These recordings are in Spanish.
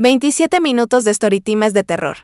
27 minutos de Storytimes de terror.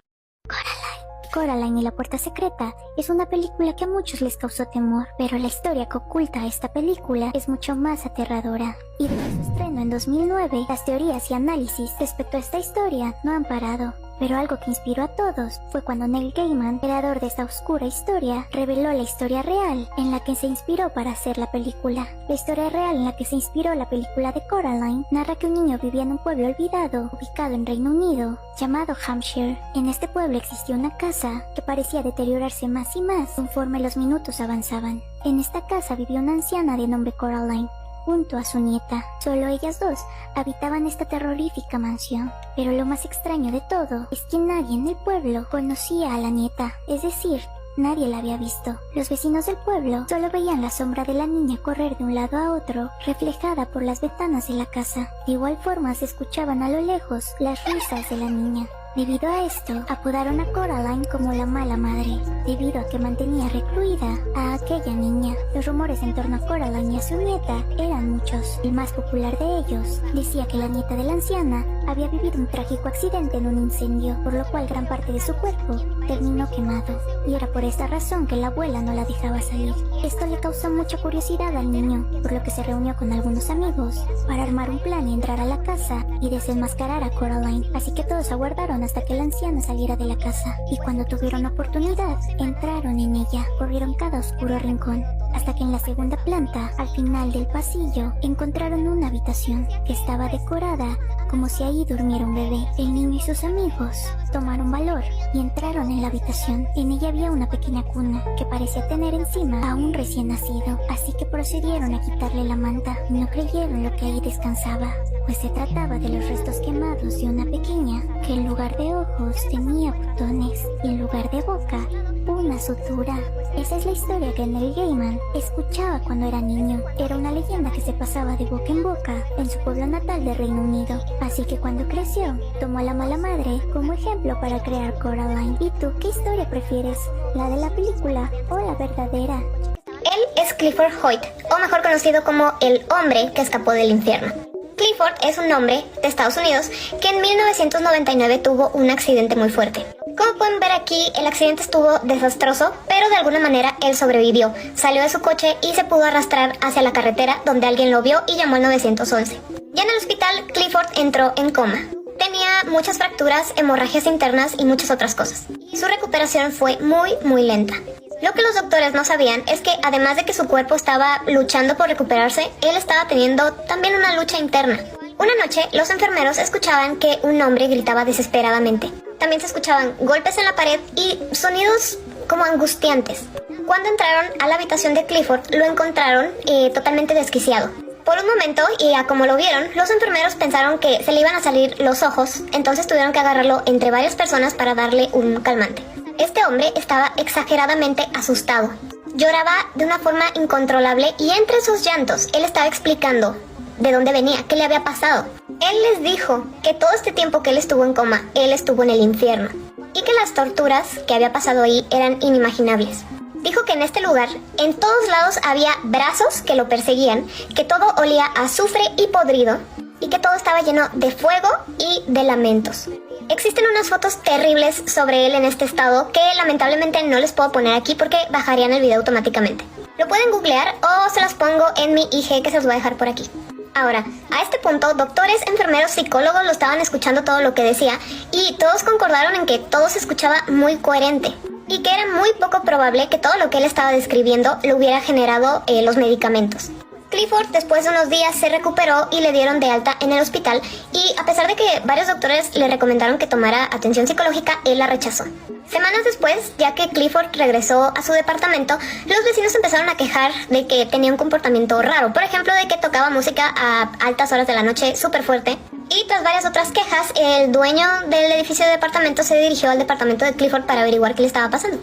Coraline y la puerta secreta es una película que a muchos les causó temor, pero la historia que oculta esta película es mucho más aterradora. Y desde su estreno en 2009, las teorías y análisis respecto a esta historia no han parado. Pero algo que inspiró a todos fue cuando Neil Gaiman, creador de esta oscura historia, reveló la historia real en la que se inspiró para hacer la película. La historia real en la que se inspiró la película de Coraline narra que un niño vivía en un pueblo olvidado, ubicado en Reino Unido, llamado Hampshire. En este pueblo existía una casa que parecía deteriorarse más y más conforme los minutos avanzaban. En esta casa vivía una anciana de nombre Coraline, junto a su nieta. Solo ellas dos habitaban esta terrorífica mansión. Pero lo más extraño de todo es que nadie en el pueblo conocía a la nieta, es decir, nadie la había visto. Los vecinos del pueblo solo veían la sombra de la niña correr de un lado a otro, reflejada por las ventanas de la casa. De igual forma se escuchaban a lo lejos las risas de la niña. Debido a esto, apodaron a Coraline como la mala madre, debido a que mantenía recluida a aquella niña. Los rumores en torno a Coraline y a su nieta eran muchos. El más popular de ellos decía que la nieta de la anciana había vivido un trágico accidente en un incendio, por lo cual gran parte de su cuerpo terminó quemado, y era por esta razón que la abuela no la dejaba salir. Esto le causó mucha curiosidad al niño, por lo que se reunió con algunos amigos para armar un plan y entrar a la casa y desenmascarar a Coraline. Así que todos aguardaron hasta que la anciana saliera de la casa, y cuando tuvieron oportunidad, entraron en ella, corrieron cada oscuro rincón, hasta que en la segunda planta, al final del pasillo, encontraron una habitación que estaba decorada como si ahí durmiera un bebé. El niño y sus amigos tomaron valor y entraron en la habitación. En ella había una pequeña cuna que parecía tener encima a un recién nacido, así que procedieron a quitarle la manta. No creyeron lo que ahí descansaba, pues se trataba de los restos quemados de una pequeña que en lugar de ojos tenía botones y en lugar de boca una sutura. Esa es la historia que Neil Gaiman escuchaba cuando era niño. Era una leyenda que se pasaba de boca en boca en su pueblo natal de Reino Unido. Así que cuando creció, tomó a la mala madre como ejemplo para crear Coraline. ¿Y tú qué historia prefieres? ¿La de la película o la verdadera? Él es Clifford Hoyt, o mejor conocido como el hombre que escapó del infierno. Clifford es un hombre de Estados Unidos que en 1999 tuvo un accidente muy fuerte. Como pueden ver aquí, el accidente estuvo desastroso, pero de alguna manera él sobrevivió. Salió de su coche y se pudo arrastrar hacia la carretera, donde alguien lo vio y llamó al 911. Ya en el hospital, Clifford entró en coma. Tenía muchas fracturas, hemorragias internas y muchas otras cosas. Su recuperación fue muy lenta. Lo que los doctores no sabían es que además de que su cuerpo estaba luchando por recuperarse, él estaba teniendo también una lucha interna. Una noche, los enfermeros escuchaban que un hombre gritaba desesperadamente. También se escuchaban golpes en la pared y sonidos como angustiantes. Cuando entraron a la habitación de Clifford, lo encontraron totalmente desquiciado. Por un momento, y a como lo vieron, los enfermeros pensaron que se le iban a salir los ojos, entonces tuvieron que agarrarlo entre varias personas para darle un calmante. Este hombre estaba exageradamente asustado. Lloraba de una forma incontrolable y entre sus llantos, él estaba explicando de dónde venía, qué le había pasado. Él les dijo que todo este tiempo que él estuvo en coma, él estuvo en el infierno y que las torturas que había pasado ahí eran inimaginables. Dijo que en este lugar, en todos lados había brazos que lo perseguían, que todo olía a azufre y podrido y que todo estaba lleno de fuego y de lamentos. Existen unas fotos terribles sobre él en este estado que lamentablemente no les puedo poner aquí porque bajarían el video automáticamente. Lo pueden googlear o se las pongo en mi IG que se los voy a dejar por aquí. Ahora, a este punto, doctores, enfermeros, psicólogos lo estaban escuchando todo lo que decía y todos concordaron en que todo se escuchaba muy coherente y que era muy poco probable que todo lo que él estaba describiendo lo hubiera generado los medicamentos. Clifford después de unos días se recuperó y le dieron de alta en el hospital y a pesar de que varios doctores le recomendaron que tomara atención psicológica, él la rechazó. Semanas después, ya que Clifford regresó a su departamento, los vecinos empezaron a quejar de que tenía un comportamiento raro. Por ejemplo, de que tocaba música a altas horas de la noche súper fuerte. Y tras varias otras quejas, el dueño del edificio de departamentos se dirigió al departamento de Clifford para averiguar qué le estaba pasando.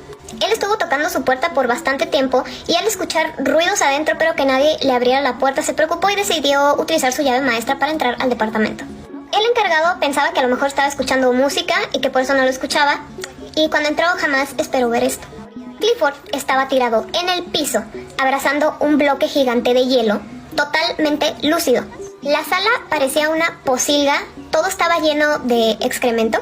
Él estuvo tocando su puerta por bastante tiempo y al escuchar ruidos adentro pero que nadie le abriera la puerta se preocupó y decidió utilizar su llave maestra para entrar al departamento. El encargado pensaba que a lo mejor estaba escuchando música y que por eso no lo escuchaba, y cuando entró jamás esperó ver esto. Clifford estaba tirado en el piso, abrazando un bloque gigante de hielo, totalmente lúcido. La sala parecía una pocilga, todo estaba lleno de excremento.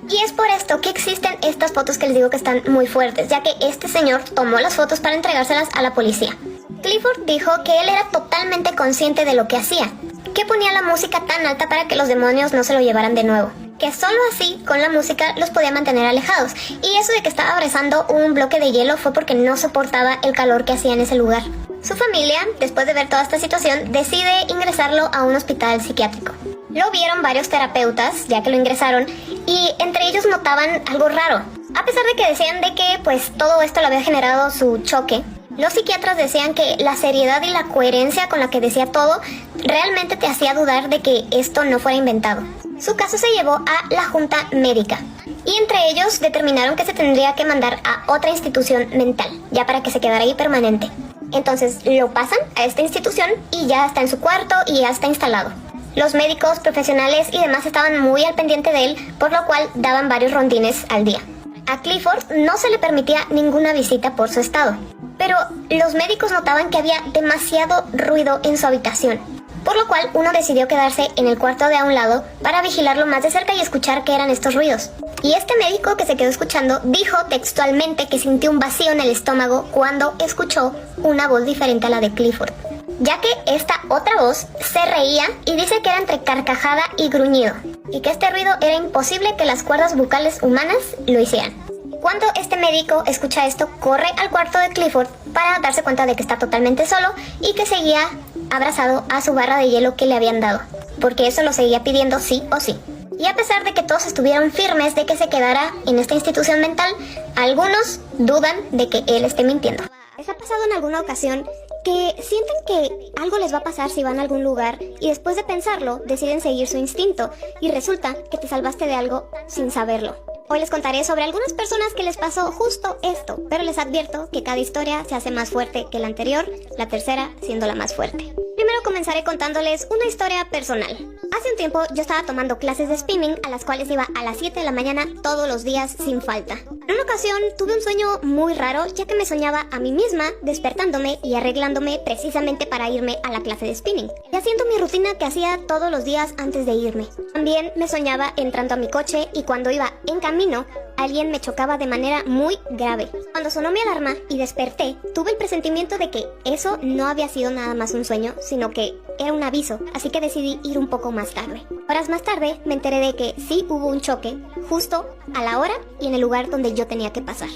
Y es por esto que existen estas fotos que les digo que están muy fuertes, ya que este señor tomó las fotos para entregárselas a la policía. Clifford dijo que él era totalmente consciente de lo que hacía, que ponía la música tan alta para que los demonios no se lo llevaran de nuevo, que solo así, con la música, los podía mantener alejados, y eso de que estaba abrazando un bloque de hielo fue porque no soportaba el calor que hacía en ese lugar. Su familia, después de ver toda esta situación, decide ingresarlo a un hospital psiquiátrico. Lo vieron varios terapeutas, ya que lo ingresaron, y entre ellos notaban algo raro. A pesar de que decían de que pues todo esto lo había generado su choque, los psiquiatras decían que la seriedad y la coherencia con la que decía todo realmente te hacía dudar de que esto no fuera inventado. Su caso se llevó a la junta médica, y entre ellos determinaron que se tendría que mandar a otra institución mental, ya para que se quedara ahí permanente. Entonces lo pasan a esta institución y ya está en su cuarto y ya está instalado. Los médicos, profesionales y demás estaban muy al pendiente de él, por lo cual daban varios rondines al día. A Clifford no se le permitía ninguna visita por su estado, pero los médicos notaban que había demasiado ruido en su habitación, por lo cual uno decidió quedarse en el cuarto de a un lado para vigilarlo más de cerca y escuchar qué eran estos ruidos. Y este médico que se quedó escuchando dijo textualmente que sintió un vacío en el estómago cuando escuchó una voz diferente a la de Clifford, ya que esta otra voz se reía y dice que era entre carcajada y gruñido, y que este ruido era imposible que las cuerdas bucales humanas lo hicieran. Cuando este médico escucha esto, corre al cuarto de Clifford para darse cuenta de que está totalmente solo y que seguía abrazado a su barra de hielo que le habían dado, porque eso lo seguía pidiendo sí o sí. Y a pesar de que todos estuvieron firmes de que se quedara en esta institución mental, algunos dudan de que él esté mintiendo. ¿Les ha pasado en alguna ocasión que sienten que algo les va a pasar si van a algún lugar y después de pensarlo deciden seguir su instinto y resulta que te salvaste de algo sin saberlo? Hoy les contaré sobre algunas personas que les pasó justo esto, pero les advierto que cada historia se hace más fuerte que la anterior, la tercera siendo la más fuerte. Primero comenzaré contándoles una historia personal. Hace un tiempo yo estaba tomando clases de spinning a las cuales iba a las 7 de la mañana todos los días sin falta. En una ocasión tuve un sueño muy raro, ya que me soñaba a mí misma despertándome y arreglándome precisamente para irme a la clase de spinning y haciendo mi rutina que hacía todos los días antes de irme. También me soñaba entrando a mi coche y cuando iba en camino alguien me chocaba de manera muy grave. Cuando sonó mi alarma y desperté, tuve el presentimiento de que eso no había sido nada más un sueño, sino que era un aviso, así que decidí ir un poco más tarde. Horas más tarde me enteré de que sí hubo un choque, justo a la hora y en el lugar donde yo tenía que pasar.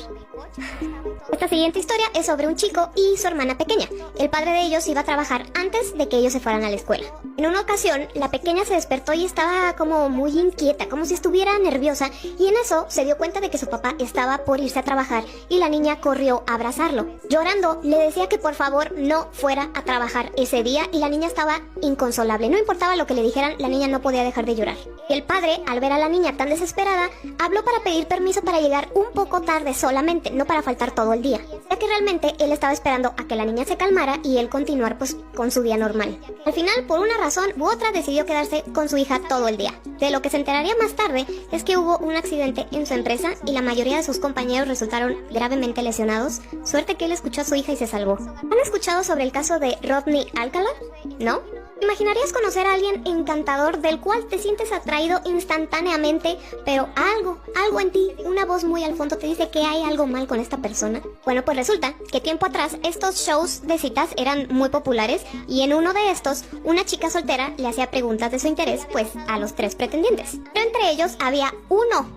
Esta siguiente historia es sobre un chico y su hermana pequeña. El padre de ellos iba a trabajar antes de que ellos se fueran a la escuela. En una ocasión, la pequeña se despertó y estaba como muy inquieta, como si estuviera nerviosa, y en eso se dio cuenta de que su papá estaba por irse a trabajar y la niña corrió a abrazarlo. Llorando, le decía que por favor no fuera a trabajar ese día y la niña estaba inconsolable. No importaba lo que le dijeran, la niña no podía dejar de llorar. Y el padre, al ver a la niña tan desesperada, habló para pedir permiso para llegar un poco tarde solamente, no para faltar todo el día, ya que realmente él estaba esperando a que la niña se calmara y él continuar pues con su día normal. Al final, por una razón u otra, decidió quedarse con su hija todo el día. De lo que se enteraría más tarde es que hubo un accidente en su empresa y la mayoría de sus compañeros resultaron gravemente lesionados. Suerte que él escuchó a su hija y se salvó. ¿Han escuchado sobre el caso de Rodney Alcala? ¿No? ¿Imaginarías conocer a alguien encantador del cual te sientes atraído instantáneamente, pero algo en ti, una voz muy al fondo te dice que hay algo mal con esta persona? Bueno, pues resulta que tiempo atrás estos shows de citas eran muy populares y en uno de estos, una chica soltera le hacía preguntas de su interés, pues, a los 3 pretendientes. Pero entre ellos había uno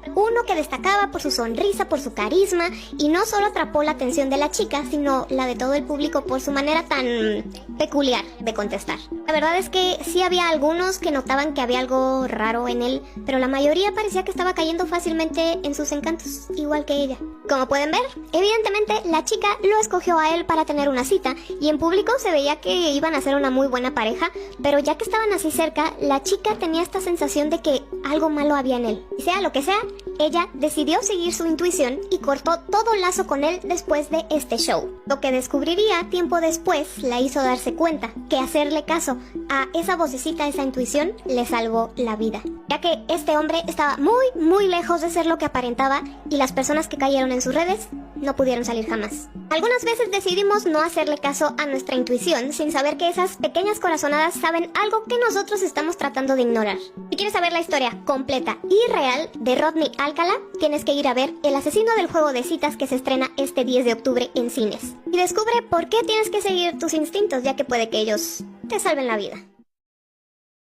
que destacaba por su sonrisa, por su carisma, y no solo atrapó la atención de la chica, sino la de todo el público por su manera tan peculiar de contestar. La verdad es que sí había algunos que notaban que había algo raro en él, pero la mayoría parecía que estaba cayendo fácilmente en sus encantos, igual que ella. Como pueden ver, evidentemente la chica lo escogió a él para tener una cita, y en público se veía que iban a ser una muy buena pareja, pero ya que estaban así cerca, la chica tenía esta sensación de que algo malo había en él. Y sea lo que sea, ella decidió seguir su intuición y cortó todo lazo con él después de este show. Lo que descubriría tiempo después la hizo darse cuenta que hacerle caso a esa vocecita, esa intuición, le salvó la vida, ya que este hombre estaba muy lejos de ser lo que aparentaba y las personas que cayeron en sus redes no pudieron salir jamás. Algunas veces decidimos no hacerle caso a nuestra intuición sin saber que esas pequeñas corazonadas saben algo que nosotros estamos tratando de ignorar. Si quieres saber la historia completa y real de Rodney Alcala, tienes que ir a ver El asesino del juego de citas, que se estrena este 10 de octubre en cines. Y descubre por qué tienes que seguir tus instintos, ya que puede que ellos te salven la vida.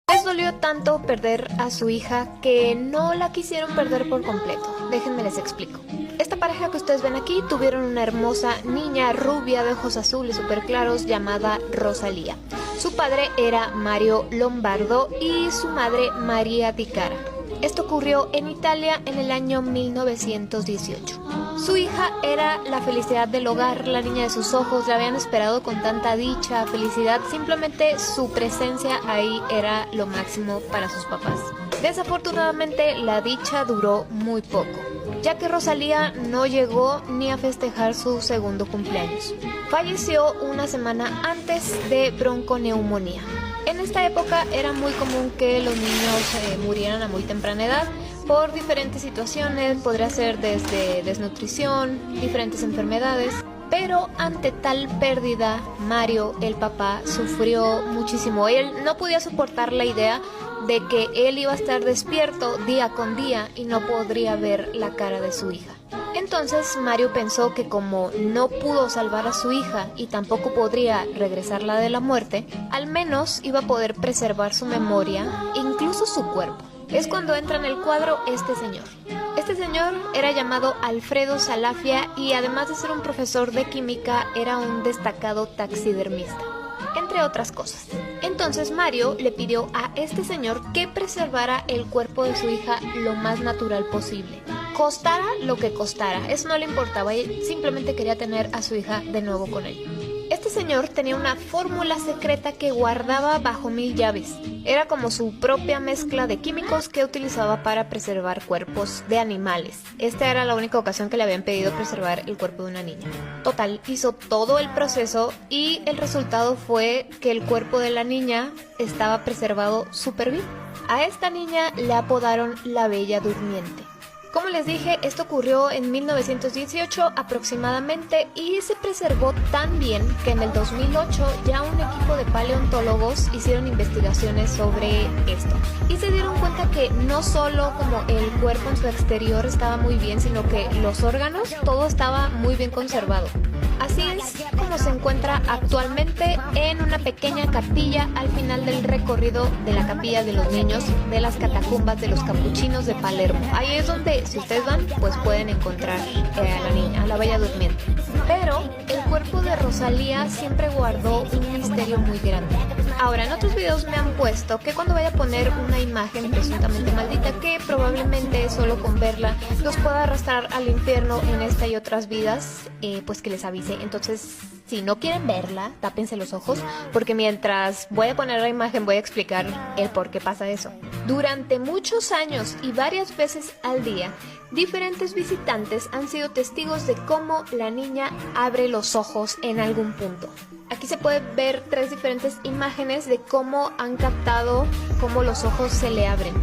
Les dolió tanto perder a su hija que no la quisieron perder por completo. Déjenme les explico. Esta pareja que ustedes ven aquí tuvieron una hermosa niña rubia de ojos azules súper claros llamada Rosalía. Su padre era Mario Lombardo y su madre María Di Cara. Esto ocurrió en Italia en el año 1918. Su hija era la felicidad del hogar, la niña de sus ojos, la habían esperado con tanta dicha, felicidad, simplemente su presencia ahí era lo máximo para sus papás. Desafortunadamente la dicha duró muy poco, ya que Rosalía no llegó ni a festejar su segundo cumpleaños. Falleció una semana antes de bronconeumonía. En esta época era muy común que los niños murieran a muy temprana edad por diferentes situaciones, podría ser desde desnutrición, diferentes enfermedades, pero ante tal pérdida, Mario, el papá, sufrió muchísimo. Él no podía soportar la idea de que él iba a estar despierto día con día y no podría ver la cara de su hija. Entonces Mario pensó que como no pudo salvar a su hija y tampoco podría regresarla de la muerte, al menos iba a poder preservar su memoria e incluso su cuerpo. Es cuando entra en el cuadro este señor. Este señor era llamado Alfredo Salafia y además de ser un profesor de química, era un destacado taxidermista, entre otras cosas. Entonces Mario le pidió a este señor que preservara el cuerpo de su hija lo más natural posible. Costara lo que costara, eso no le importaba, él simplemente quería tener a su hija de nuevo con él. Este señor tenía una fórmula secreta que guardaba bajo 1000 llaves. Era como su propia mezcla de químicos que utilizaba para preservar cuerpos de animales. Esta era la única ocasión que le habían pedido preservar el cuerpo de una niña. Total, hizo todo el proceso y el resultado fue que el cuerpo de la niña estaba preservado súper bien. A esta niña le apodaron la Bella Durmiente. Como les dije, esto ocurrió en 1918 aproximadamente y se preservó tan bien que en el 2008 ya un equipo de paleontólogos hicieron investigaciones sobre esto y se dieron cuenta que no solo como el cuerpo en su exterior estaba muy bien, sino que los órganos, todo estaba muy bien conservado. Así es como se encuentra actualmente en una pequeña capilla al final del recorrido de la capilla de los niños de las catacumbas de los capuchinos de Palermo. Ahí es donde, si ustedes van, pues pueden encontrar a la niña, a la Bella Durmiente. Pero el cuerpo de Rosalía siempre guardó un misterio muy grande. Ahora, en otros videos me han puesto que cuando vaya a poner una imagen presuntamente maldita, que probablemente solo con verla los pueda arrastrar al infierno en esta y otras vidas, pues que les avise. Entonces, si no quieren verla, tápense los ojos, porque mientras voy a poner la imagen voy a explicar el por qué pasa eso. Durante muchos años y varias veces al día, diferentes visitantes han sido testigos de cómo la niña abre los ojos en algún punto. Aquí se pueden ver 3 diferentes imágenes de cómo han captado cómo los ojos se le abren.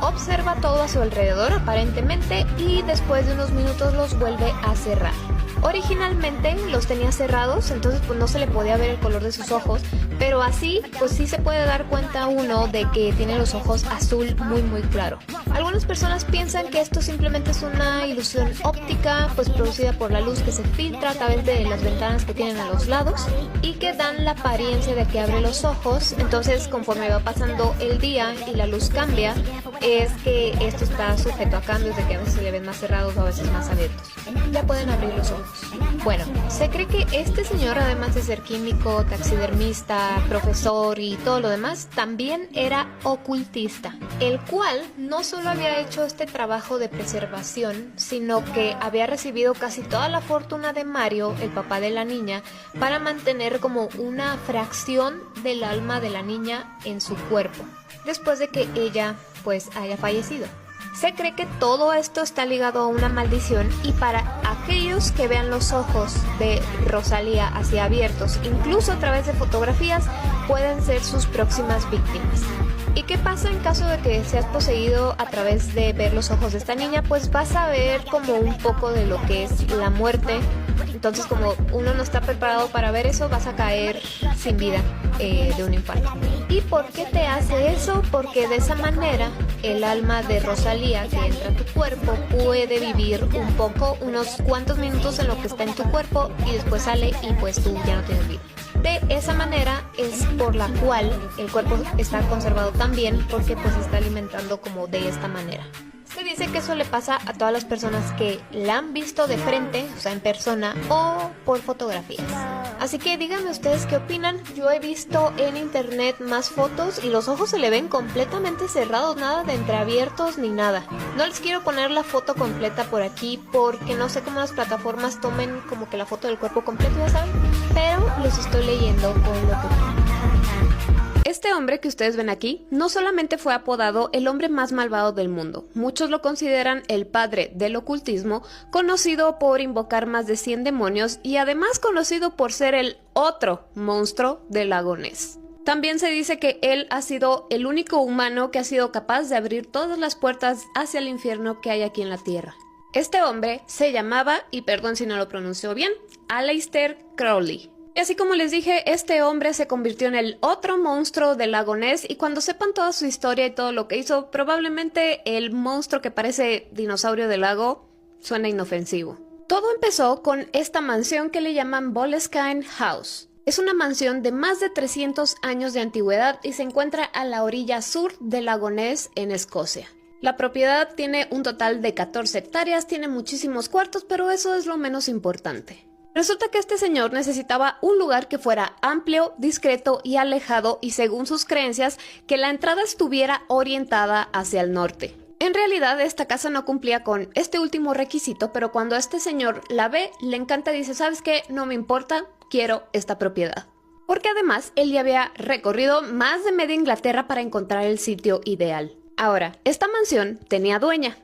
Observa todo a su alrededor aparentemente y después de unos minutos los vuelve a cerrar. Originalmente los tenía cerrados, entonces pues no se le podía ver el color de sus ojos, pero así pues sí se puede dar cuenta uno de que tiene los ojos azul muy claro. Algunas personas piensan que esto simplemente es una ilusión óptica, pues producida por la luz que se filtra a través de las ventanas que tienen a los lados y que dan la apariencia de que abre los ojos. Entonces, conforme va pasando el día y la luz cambia, es que esto está sujeto a cambios, de que a veces se le ven más cerrados o a veces más abiertos. Ya pueden abrir los ojos. Bueno, se cree que este señor, además de ser químico, taxidermista, profesor y todo lo demás, también era ocultista, el cual no solo había hecho este trabajo de preservación, sino que había recibido casi toda la fortuna de Mario, el papá de la niña, para mantener como una fracción del alma de la niña en su cuerpo, después de que ella pues haya fallecido. Se cree que todo esto está ligado a una maldición y para aquellos que vean los ojos de Rosalía así abiertos, incluso a través de fotografías, pueden ser sus próximas víctimas. ¿Y qué pasa en caso de que seas poseído a través de ver los ojos de esta niña? Pues vas a ver como un poco de lo que es la muerte. Entonces, como uno no está preparado para ver eso, vas a caer sin vida de un infarto. ¿Y por qué te hace eso? Porque de esa manera el alma de Rosalía que entra a tu cuerpo puede vivir un poco, unos cuantos minutos en lo que está en tu cuerpo y después sale y pues tú ya no tienes vida. De esa manera es por la cual el cuerpo está conservado tan bien, porque pues se está alimentando como de esta manera. Se dice que eso le pasa a todas las personas que la han visto de frente, o sea en persona, o por fotografías. Así que díganme ustedes qué opinan. Yo he visto en internet más fotos y los ojos se le ven completamente cerrados, nada de entreabiertos ni nada. No les quiero poner la foto completa por aquí porque no sé cómo las plataformas tomen como que la foto del cuerpo completo, ya saben, pero les estoy leyendo con lo que... Este hombre que ustedes ven aquí no solamente fue apodado el hombre más malvado del mundo, muchos lo consideran el padre del ocultismo, conocido por invocar más de 100 demonios y además conocido por ser el otro monstruo del lago Ness. También se dice que él ha sido el único humano que ha sido capaz de abrir todas las puertas hacia el infierno que hay aquí en la tierra. Este hombre se llamaba, y perdón si no lo pronuncio bien, Aleister Crowley. Y así como les dije, este hombre se convirtió en el otro monstruo del lago Ness y cuando sepan toda su historia y todo lo que hizo, probablemente el monstruo que parece dinosaurio del lago suena inofensivo. Todo empezó con esta mansión que le llaman Boleskine House. Es una mansión de más de 300 años de antigüedad y se encuentra a la orilla sur del lago Ness en Escocia. La propiedad tiene un total de 14 hectáreas, tiene muchísimos cuartos, pero eso es lo menos importante. Resulta que este señor necesitaba un lugar que fuera amplio, discreto y alejado y según sus creencias que la entrada estuviera orientada hacia el norte. En realidad esta casa no cumplía con este último requisito, pero cuando este señor la ve, le encanta y dice, ¿sabes qué? No me importa, quiero esta propiedad. Porque además él ya había recorrido más de media Inglaterra para encontrar el sitio ideal. Ahora, esta mansión tenía dueña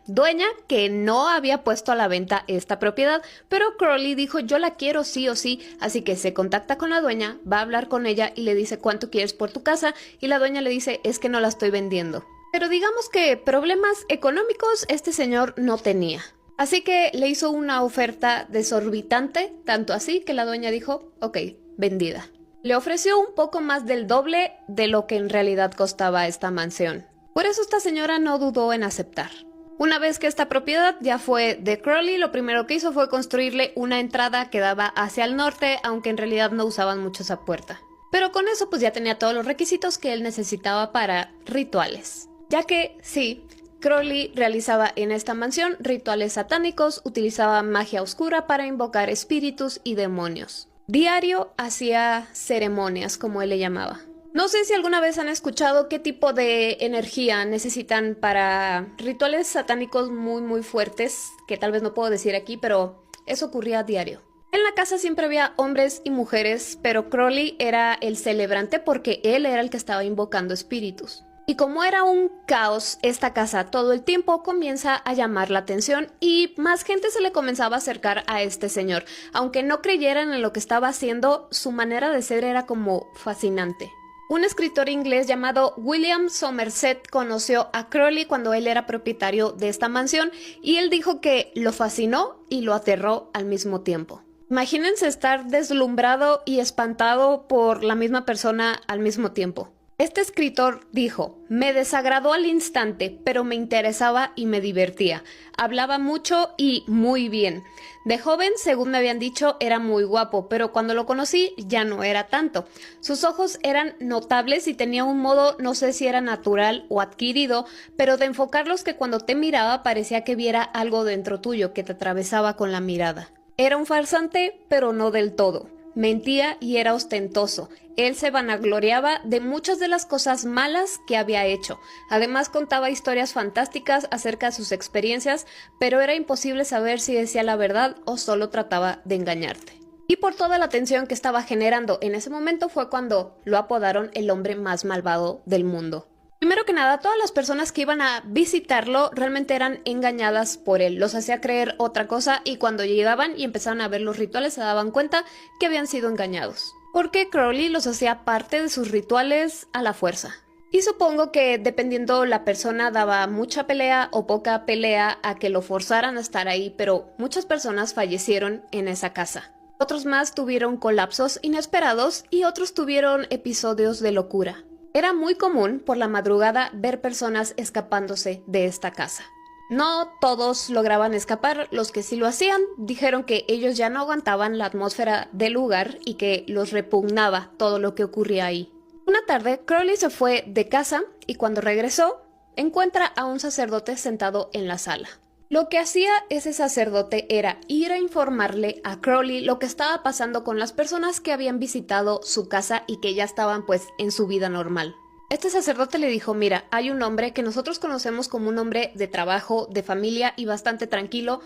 que no había puesto a la venta esta propiedad, pero Crowley dijo yo la quiero sí o sí, así que se contacta con la dueña, va a hablar con ella y le dice cuánto quieres por tu casa y la dueña le dice es que no la estoy vendiendo. Pero digamos que problemas económicos este señor no tenía. Así que le hizo una oferta desorbitante, tanto así que la dueña dijo ok, vendida. Le ofreció un poco más del doble de lo que en realidad costaba esta mansión. Por eso esta señora no dudó en aceptar. Una vez que esta propiedad ya fue de Crowley, lo primero que hizo fue construirle una entrada que daba hacia el norte, aunque en realidad no usaban mucho esa puerta. Pero con eso pues ya tenía todos los requisitos que él necesitaba para rituales. Ya que, sí, Crowley realizaba en esta mansión rituales satánicos, utilizaba magia oscura para invocar espíritus y demonios. Diario hacía ceremonias, como él le llamaba. No sé si alguna vez han escuchado qué tipo de energía necesitan para rituales satánicos muy fuertes, que tal vez no puedo decir aquí, pero eso ocurría a diario. En la casa siempre había hombres y mujeres, pero Crowley era el celebrante porque él era el que estaba invocando espíritus. Y como era un caos esta casa todo el tiempo, comienza a llamar la atención y más gente se le comenzaba a acercar a este señor. Aunque no creyeran en lo que estaba haciendo, su manera de ser era como fascinante. Un escritor inglés llamado William Somerset conoció a Crowley cuando él era propietario de esta mansión y él dijo que lo fascinó y lo aterró al mismo tiempo. Imagínense estar deslumbrado y espantado por la misma persona al mismo tiempo. Este escritor dijo, me desagradó al instante, pero me interesaba y me divertía. Hablaba mucho y muy bien. De joven, según me habían dicho, era muy guapo, pero cuando lo conocí ya no era tanto. Sus ojos eran notables y tenía un modo, no sé si era natural o adquirido, pero de enfocarlos que cuando te miraba parecía que viera algo dentro tuyo que te atravesaba con la mirada. Era un farsante, pero no del todo. Mentía y era ostentoso. Él se vanagloriaba de muchas de las cosas malas que había hecho. Además contaba historias fantásticas acerca de sus experiencias, pero era imposible saber si decía la verdad o solo trataba de engañarte. Y por toda la tensión que estaba generando en ese momento fue cuando lo apodaron el hombre más malvado del mundo. Primero que nada, todas las personas que iban a visitarlo realmente eran engañadas por él. Los hacía creer otra cosa y cuando llegaban y empezaban a ver los rituales se daban cuenta que habían sido engañados. Porque Crowley los hacía parte de sus rituales a la fuerza. Y supongo que dependiendo la persona daba mucha pelea o poca pelea a que lo forzaran a estar ahí, pero muchas personas fallecieron en esa casa. Otros más tuvieron colapsos inesperados y otros tuvieron episodios de locura. Era muy común por la madrugada ver personas escapándose de esta casa. No todos lograban escapar, los que sí lo hacían dijeron que ellos ya no aguantaban la atmósfera del lugar y que los repugnaba todo lo que ocurría ahí. Una tarde, Crowley se fue de casa y cuando regresó, encuentra a un sacerdote sentado en la sala. Lo que hacía ese sacerdote era ir a informarle a Crowley lo que estaba pasando con las personas que habían visitado su casa y que ya estaban pues en su vida normal. Este sacerdote le dijo, mira, hay un hombre que nosotros conocemos como un hombre de trabajo, de familia y bastante tranquilo.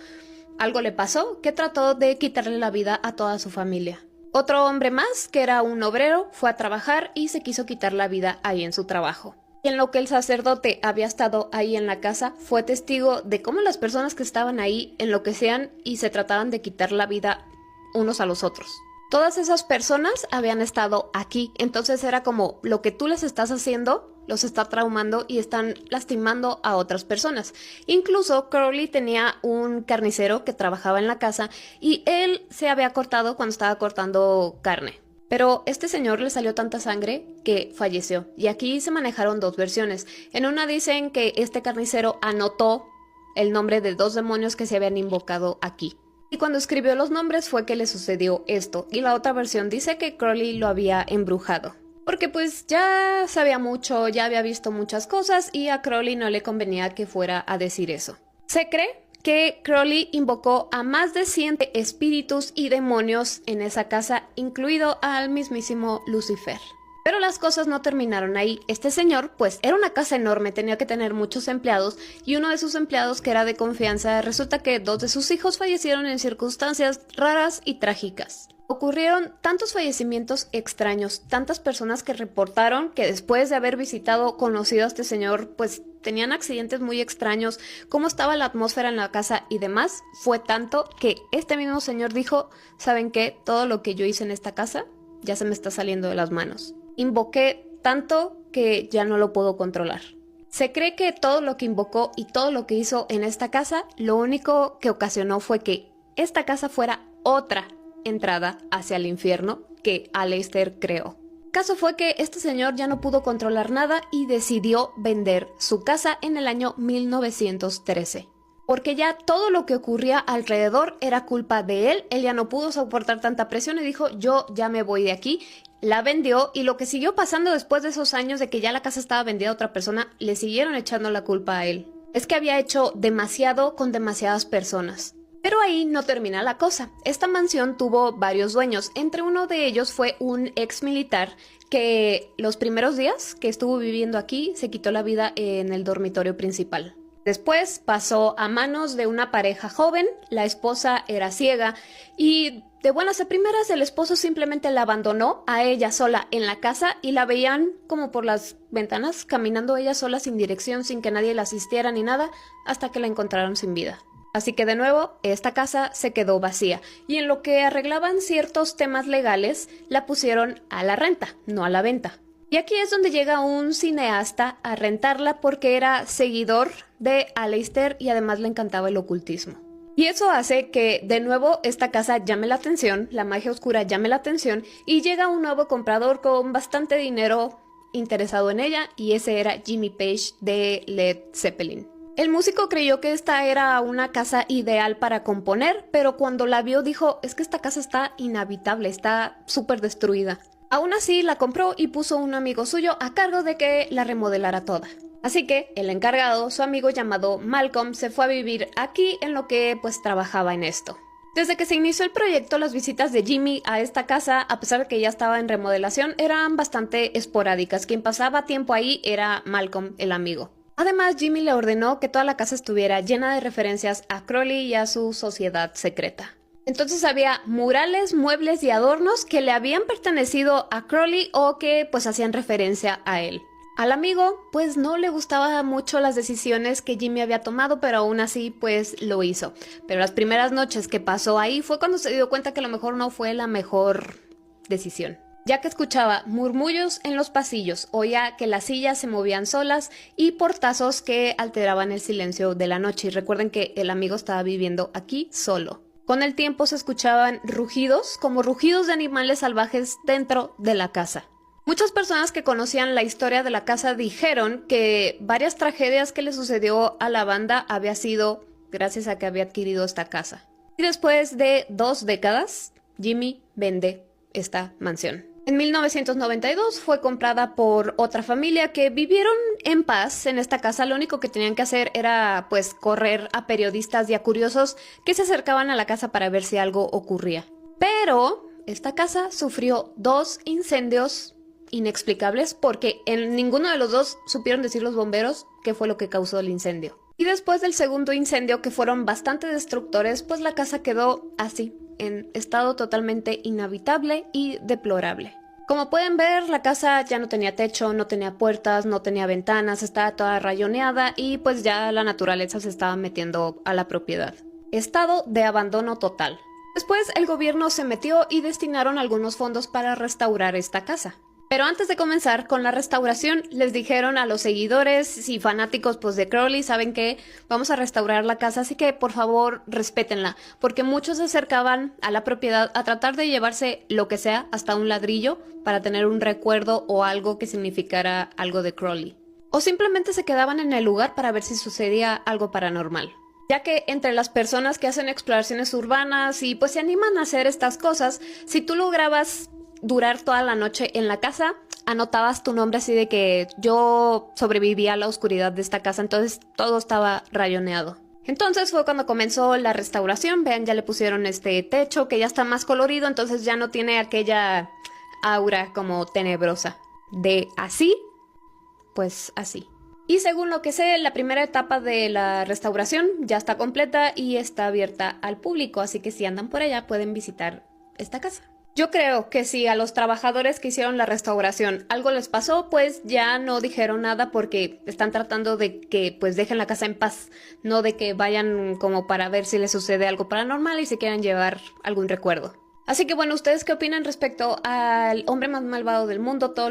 Algo le pasó que trató de quitarle la vida a toda su familia. Otro hombre más, que era un obrero, fue a trabajar y se quiso quitar la vida ahí en su trabajo. Y en lo que el sacerdote había estado ahí en la casa, fue testigo de cómo las personas que estaban ahí enloquecían y se trataban de quitar la vida unos a los otros. Todas esas personas habían estado aquí, entonces era como lo que tú les estás haciendo, los está traumando y están lastimando a otras personas. Incluso Crowley tenía un carnicero que trabajaba en la casa y él se había cortado cuando estaba cortando carne. Pero este señor le salió tanta sangre que falleció. Y aquí se manejaron dos versiones. En una dicen que este carnicero anotó el nombre de 2 demonios que se habían invocado aquí. Y cuando escribió los nombres fue que le sucedió esto. Y la otra versión dice que Crowley lo había embrujado. Porque pues ya sabía mucho, ya había visto muchas cosas y a Crowley no le convenía que fuera a decir eso. Se cree que Crowley invocó a más de 100 espíritus y demonios en esa casa, incluido al mismísimo Lucifer. Pero las cosas no terminaron ahí. Este señor, pues, era una casa enorme, tenía que tener muchos empleados, y uno de sus empleados, que era de confianza, resulta que 2 de sus hijos fallecieron en circunstancias raras y trágicas. Ocurrieron tantos fallecimientos extraños, tantas personas que reportaron que después de haber conocido a este señor, pues tenían accidentes muy extraños, cómo estaba la atmósfera en la casa y demás, fue tanto que este mismo señor dijo, ¿saben qué? Todo lo que yo hice en esta casa ya se me está saliendo de las manos. Invoqué tanto que ya no lo puedo controlar. Se cree que todo lo que invocó y todo lo que hizo en esta casa, lo único que ocasionó fue que esta casa fuera otra entrada hacia el infierno que Aleister creó. Caso fue que este señor ya no pudo controlar nada y decidió vender su casa en el año 1913. Porque ya todo lo que ocurría alrededor era culpa de él, él ya no pudo soportar tanta presión y dijo, yo ya me voy de aquí. La vendió y lo que siguió pasando después de esos años de que ya la casa estaba vendida a otra persona, le siguieron echando la culpa a él. Es que había hecho demasiado con demasiadas personas. Pero ahí no termina la cosa. Esta mansión tuvo varios dueños. Entre uno de ellos fue un ex militar que los primeros días que estuvo viviendo aquí se quitó la vida en el dormitorio principal. Después pasó a manos de una pareja joven, la esposa era ciega y de buenas a primeras el esposo simplemente la abandonó a ella sola en la casa y la veían como por las ventanas caminando ella sola sin dirección, sin que nadie la asistiera ni nada, hasta que la encontraron sin vida. Así que de nuevo, esta casa se quedó vacía y en lo que arreglaban ciertos temas legales, la pusieron a la renta, no a la venta. Y aquí es donde llega un cineasta a rentarla porque era seguidor de Aleister y además le encantaba el ocultismo. Y eso hace que de nuevo esta casa llame la atención, la magia oscura llame la atención y llega un nuevo comprador con bastante dinero interesado en ella y ese era Jimmy Page de Led Zeppelin. El músico creyó que esta era una casa ideal para componer, pero cuando la vio dijo, es que esta casa está inhabitable, está súper destruida. Aún así la compró y puso un amigo suyo a cargo de que la remodelara toda. Así que el encargado, su amigo llamado Malcolm, se fue a vivir aquí en lo que pues trabajaba en esto. Desde que se inició el proyecto, las visitas de Jimmy a esta casa, a pesar de que ya estaba en remodelación, eran bastante esporádicas. Quien pasaba tiempo ahí era Malcolm, el amigo. Además, Jimmy le ordenó que toda la casa estuviera llena de referencias a Crowley y a su sociedad secreta. Entonces había murales, muebles y adornos que le habían pertenecido a Crowley o que pues hacían referencia a él. Al amigo pues no le gustaban mucho las decisiones que Jimmy había tomado, pero aún así pues lo hizo. Pero las primeras noches que pasó ahí fue cuando se dio cuenta que a lo mejor no fue la mejor decisión. ya que escuchaba murmullos en los pasillos, oía que las sillas se movían solas y portazos que alteraban el silencio de la noche. Y recuerden que el amigo estaba viviendo aquí solo. Con el tiempo se escuchaban rugidos, como rugidos de animales salvajes dentro de la casa. Muchas personas que conocían la historia de la casa dijeron que varias tragedias que le sucedió a la banda había sido gracias a que había adquirido esta casa. Y después de 2 décadas, Jimmy vende esta mansión. En 1992 fue comprada por otra familia que vivieron en paz en esta casa. Lo único que tenían que hacer era pues correr a periodistas y a curiosos que se acercaban a la casa para ver si algo ocurría. Pero esta casa sufrió 2 incendios inexplicables porque en ninguno de los dos supieron decir los bomberos qué fue lo que causó el incendio. Y después del segundo incendio, que fueron bastante destructores, pues la casa quedó así, en estado totalmente inhabitable y deplorable. Como pueden ver, la casa ya no tenía techo, no tenía puertas, no tenía ventanas, estaba toda rayoneada y pues ya la naturaleza se estaba metiendo a la propiedad. Estado de abandono total. Después el gobierno se metió y destinaron algunos fondos para restaurar esta casa. Pero antes de comenzar con la restauración, les dijeron a los seguidores y fanáticos pues, de Crowley, saben que vamos a restaurar la casa, así que por favor respétenla, porque muchos se acercaban a la propiedad a tratar de llevarse lo que sea, hasta un ladrillo, para tener un recuerdo o algo que significara algo de Crowley. O simplemente se quedaban en el lugar para ver si sucedía algo paranormal. Ya que entre las personas que hacen exploraciones urbanas y pues se animan a hacer estas cosas, si tú lograbas durar toda la noche en la casa, anotabas tu nombre así de que yo sobreviví a la oscuridad de esta casa, entonces todo estaba rayoneado. Entonces fue cuando comenzó la restauración. Vean, ya le pusieron este techo que ya está más colorido, entonces ya no tiene aquella aura como tenebrosa. De así, pues así. Y según lo que sé, la primera etapa de la restauración ya está completa y está abierta al público, así que si andan por allá pueden visitar esta casa. Yo creo que si a los trabajadores que hicieron la restauración algo les pasó, pues ya no dijeron nada porque están tratando de que pues dejen la casa en paz, no de que vayan como para ver si les sucede algo paranormal y se quieran llevar algún recuerdo. Así que bueno, ¿ustedes qué opinan respecto al hombre más malvado del mundo? Todo